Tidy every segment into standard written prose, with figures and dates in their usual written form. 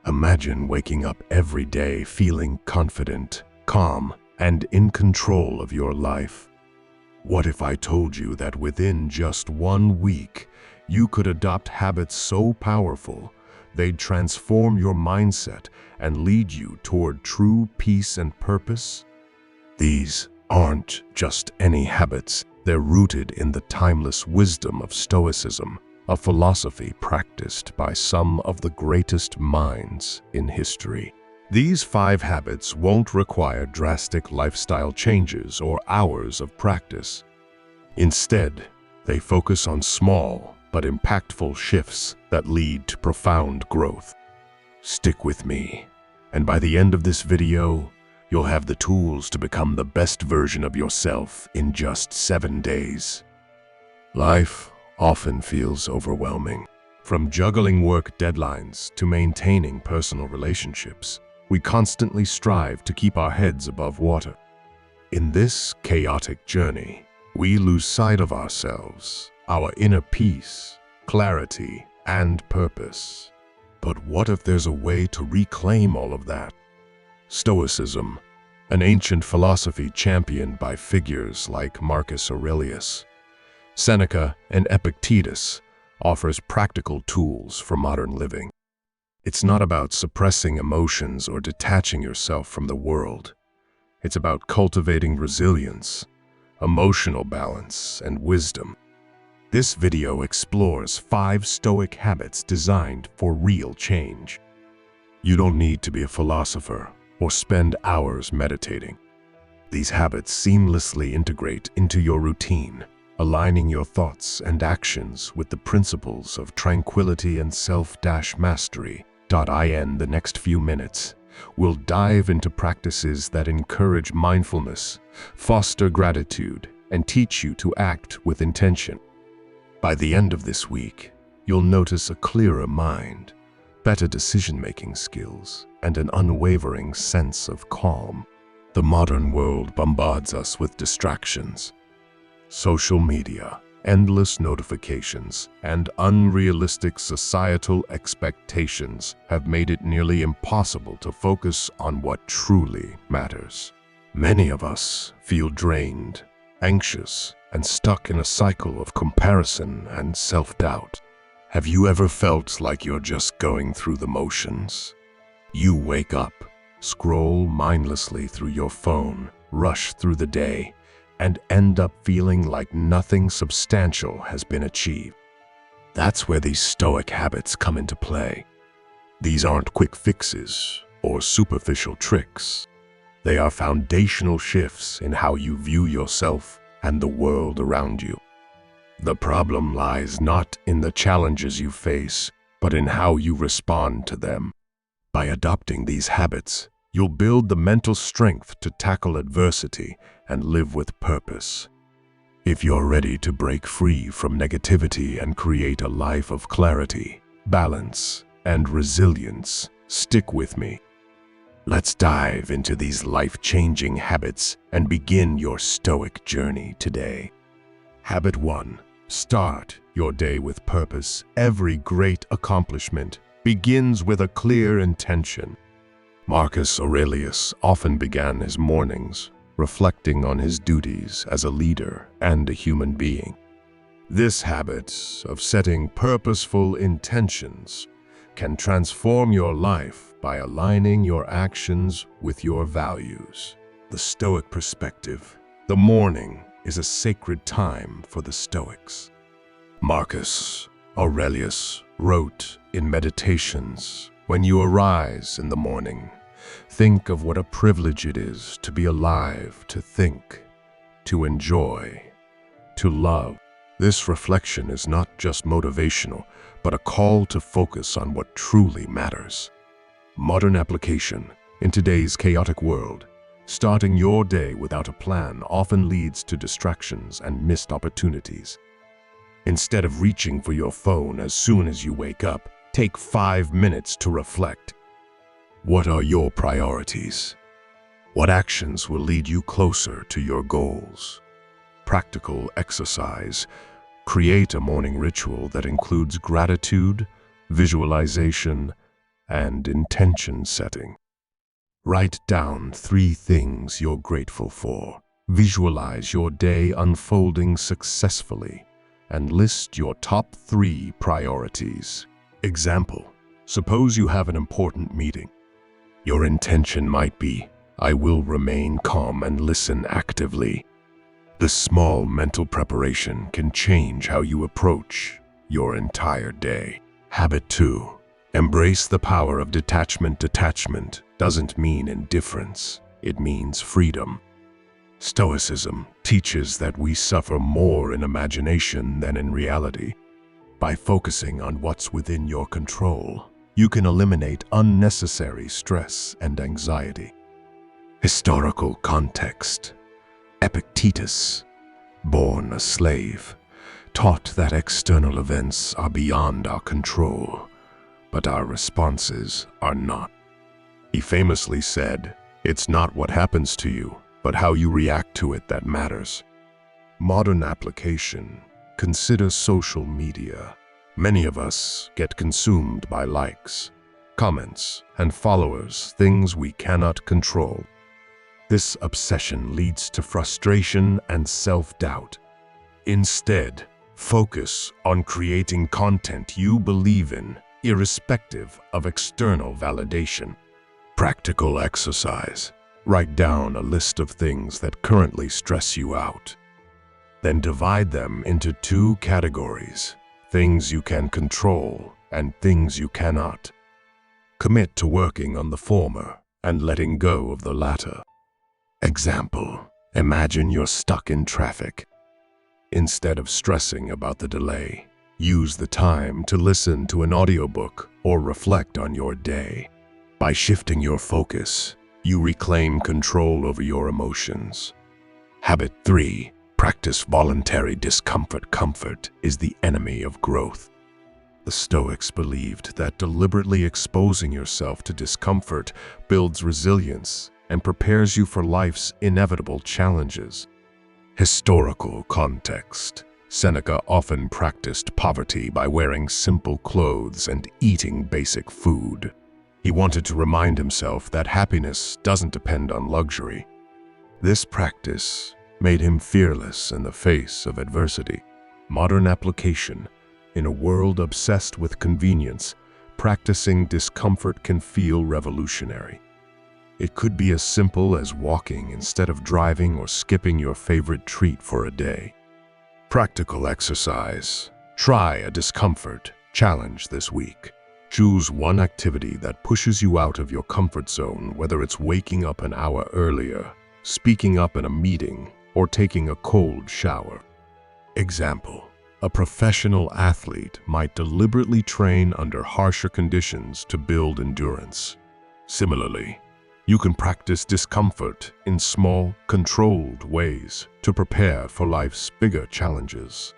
Imagine waking up every day feeling confident, calm, and in control of your life. What if I told you that within just 1 week, you could adopt habits so powerful, they'd transform your mindset and lead you toward true peace and purpose? These aren't just any habits, they're rooted in the timeless wisdom of Stoicism, a philosophy practiced by some of the greatest minds in history. These 5 habits won't require drastic lifestyle changes or hours of practice. Instead, they focus on small but impactful shifts that lead to profound growth. Stick with me, and by the end of this video, you'll have the tools to become the best version of yourself in just 7 days. Life often feels overwhelming. From juggling work deadlines to maintaining personal relationships, we constantly strive to keep our heads above water. In this chaotic journey, we lose sight of ourselves, our inner peace, clarity, and purpose. But what if there's a way to reclaim all of that? Stoicism, an ancient philosophy championed by figures like Marcus Aurelius, Seneca, and Epictetus, offers practical tools for modern living. It's not about suppressing emotions or detaching yourself from the world. It's about cultivating resilience, emotional balance, and wisdom. This video explores 5 Stoic habits designed for real change. You don't need to be a philosopher or spend hours meditating. These habits seamlessly integrate into your routine, aligning your thoughts and actions with the principles of tranquility and self-mastery. In the next few minutes, we'll dive into practices that encourage mindfulness, foster gratitude, and teach you to act with intention. By the end of this week, you'll notice a clearer mind, better decision-making skills, and an unwavering sense of calm. The modern world bombards us with distractions. Social media, endless notifications, and unrealistic societal expectations have made it nearly impossible to focus on what truly matters. Many of us feel drained, anxious, and stuck in a cycle of comparison and self-doubt. Have you ever felt like you're just going through the motions? You wake up, scroll mindlessly through your phone, rush through the day, and end up feeling like nothing substantial has been achieved. That's where these Stoic habits come into play. These aren't quick fixes or superficial tricks. They are foundational shifts in how you view yourself and the world around you. The problem lies not in the challenges you face, but in how you respond to them. By adopting these habits, you'll build the mental strength to tackle adversity and live with purpose. If you're ready to break free from negativity and create a life of clarity, balance, and resilience, stick with me. Let's dive into these life-changing habits and begin your Stoic journey today. Habit 1. Start your day with purpose. Every great accomplishment begins with a clear intention. Marcus Aurelius often began his mornings reflecting on his duties as a leader and a human being. This habit of setting purposeful intentions can transform your life by aligning your actions with your values. The Stoic perspective. The morning is a sacred time for the Stoics. Marcus Aurelius wrote in Meditations, "When you arise in the morning, think of what a privilege it is to be alive, to think, to enjoy, to love." This reflection is not just motivational, but a call to focus on what truly matters. Modern application. In today's chaotic world, starting your day without a plan often leads to distractions and missed opportunities. Instead of reaching for your phone as soon as you wake up, take 5 minutes to reflect. What are your priorities? What actions will lead you closer to your goals? Practical exercise. Create a morning ritual that includes gratitude, visualization, and intention setting. Write down 3 things you're grateful for. Visualize your day unfolding successfully and list your top 3 priorities. Example: suppose you have an important meeting. Your intention might be, "I will remain calm and listen actively." This small mental preparation can change how you approach your entire day. Habit 2. Embrace the power of detachment. Detachment doesn't mean indifference, it means freedom. Stoicism teaches that we suffer more in imagination than in reality. By focusing on what's within your control, you can eliminate unnecessary stress and anxiety. Historical context. Epictetus, born a slave, taught that external events are beyond our control, but our responses are not. He famously said, "It's not what happens to you, but how you react to it that matters." Modern application. Consider social media. Many of us get consumed by likes, comments, and followers, things we cannot control. This obsession leads to frustration and self-doubt. Instead, focus on creating content you believe in, irrespective of external validation. Practical exercise. Write down a list of things that currently stress you out. Then divide them into 2 categories: things you can control and things you cannot. Commit to working on the former and letting go of the latter. Example: imagine you're stuck in traffic. Instead of stressing about the delay, use the time to listen to an audiobook or reflect on your day. By shifting your focus, you reclaim control over your emotions. Habit 3. Practice voluntary discomfort. Comfort is the enemy of growth. The Stoics believed that deliberately exposing yourself to discomfort builds resilience and prepares you for life's inevitable challenges. Historical context. Seneca often practiced poverty by wearing simple clothes and eating basic food. He wanted to remind himself that happiness doesn't depend on luxury. This practice made him fearless in the face of adversity. Modern application. In a world obsessed with convenience, practicing discomfort can feel revolutionary. It could be as simple as walking instead of driving or skipping your favorite treat for a day. Practical exercise. Try a discomfort challenge this week. Choose one activity that pushes you out of your comfort zone, whether it's waking up an hour earlier, speaking up in a meeting, or taking a cold shower. Example: a professional athlete might deliberately train under harsher conditions to build endurance. Similarly, you can practice discomfort in small, controlled ways to prepare for life's bigger challenges.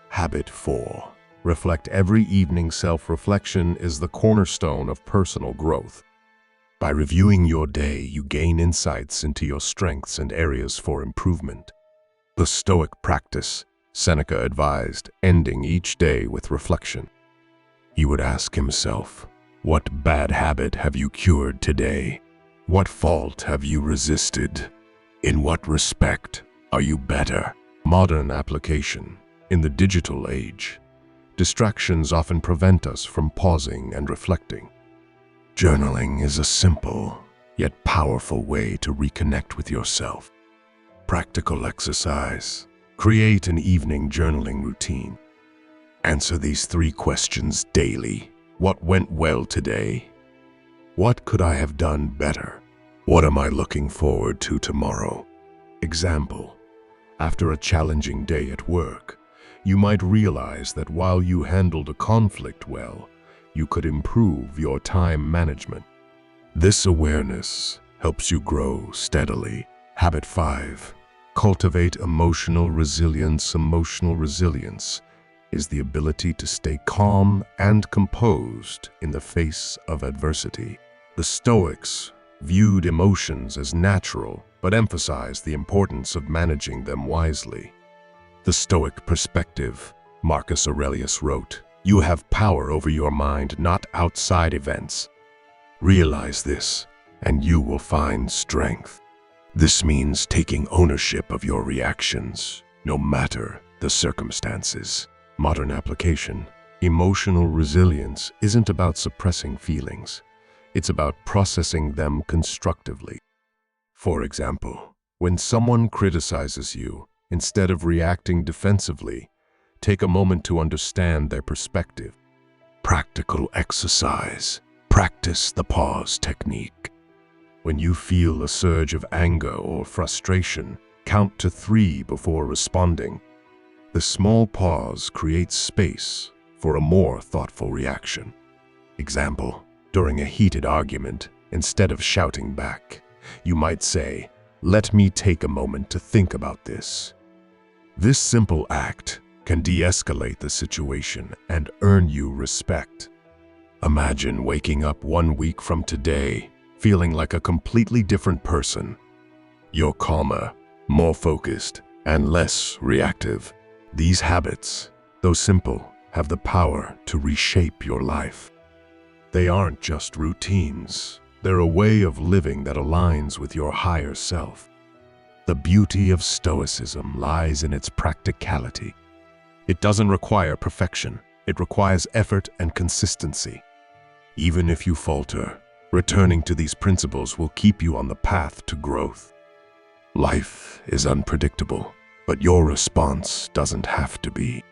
Habit 4. Reflect every evening. Self-reflection is the cornerstone of personal growth. By reviewing your day, you gain insights into your strengths and areas for improvement. The Stoic practice, Seneca advised, ending each day with reflection. He would ask himself, "What bad habit have you cured today? What fault have you resisted? In what respect are you better?" Modern application. In the digital age, distractions often prevent us from pausing and reflecting. Journaling is a simple, yet powerful way to reconnect with yourself. Practical exercise. Create an evening journaling routine. Answer these 3 questions daily. What went well today? What could I have done better? What am I looking forward to tomorrow? Example: after a challenging day at work, you might realize that while you handled a conflict well, you could improve your time management. This awareness helps you grow steadily. Habit 5. Cultivate emotional resilience. Emotional resilience is the ability to stay calm and composed in the face of adversity. The Stoics viewed emotions as natural, but emphasized the importance of managing them wisely. The Stoic perspective. Marcus Aurelius wrote, "You have power over your mind, not outside events." Realize this, and you will find strength. This means taking ownership of your reactions, no matter the circumstances. Modern application. Emotional resilience isn't about suppressing feelings. It's about processing them constructively. For example, when someone criticizes you, instead of reacting defensively, take a moment to understand their perspective. Practical exercise. Practice the pause technique. When you feel a surge of anger or frustration, count to 3 before responding. The small pause creates space for a more thoughtful reaction. Example, during a heated argument, instead of shouting back, you might say, "Let me take a moment to think about this." This simple act can de-escalate the situation and earn you respect. Imagine waking up 1 week from today, feeling like a completely different person. You're calmer, more focused, and less reactive. These habits, though simple, have the power to reshape your life. They aren't just routines. They're a way of living that aligns with your higher self. The beauty of Stoicism lies in its practicality. It doesn't require perfection. It requires effort and consistency. Even if you falter, returning to these principles will keep you on the path to growth. Life is unpredictable, but your response doesn't have to be.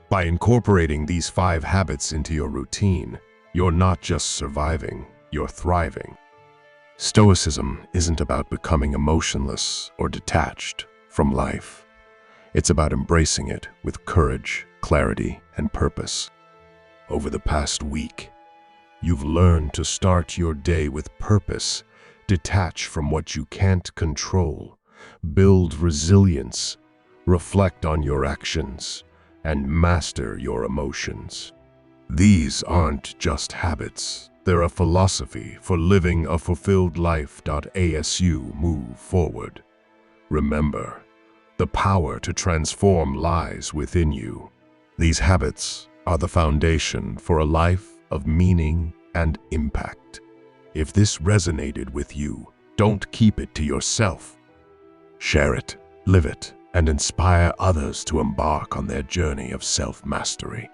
By incorporating these 5 habits into your routine, you're not just surviving, you're thriving. Stoicism isn't about becoming emotionless or detached from life. It's about embracing it with courage, clarity, and purpose. Over the past week, you've learned to start your day with purpose, detach from what you can't control, build resilience, reflect on your actions, and master your emotions. These aren't just habits. They're a philosophy for living a fulfilled life. ASU move forward. Remember, the power to transform lies within you. These habits are the foundation for a life of meaning and impact. If this resonated with you, don't keep it to yourself. Share it, live it, and inspire others to embark on their journey of self-mastery.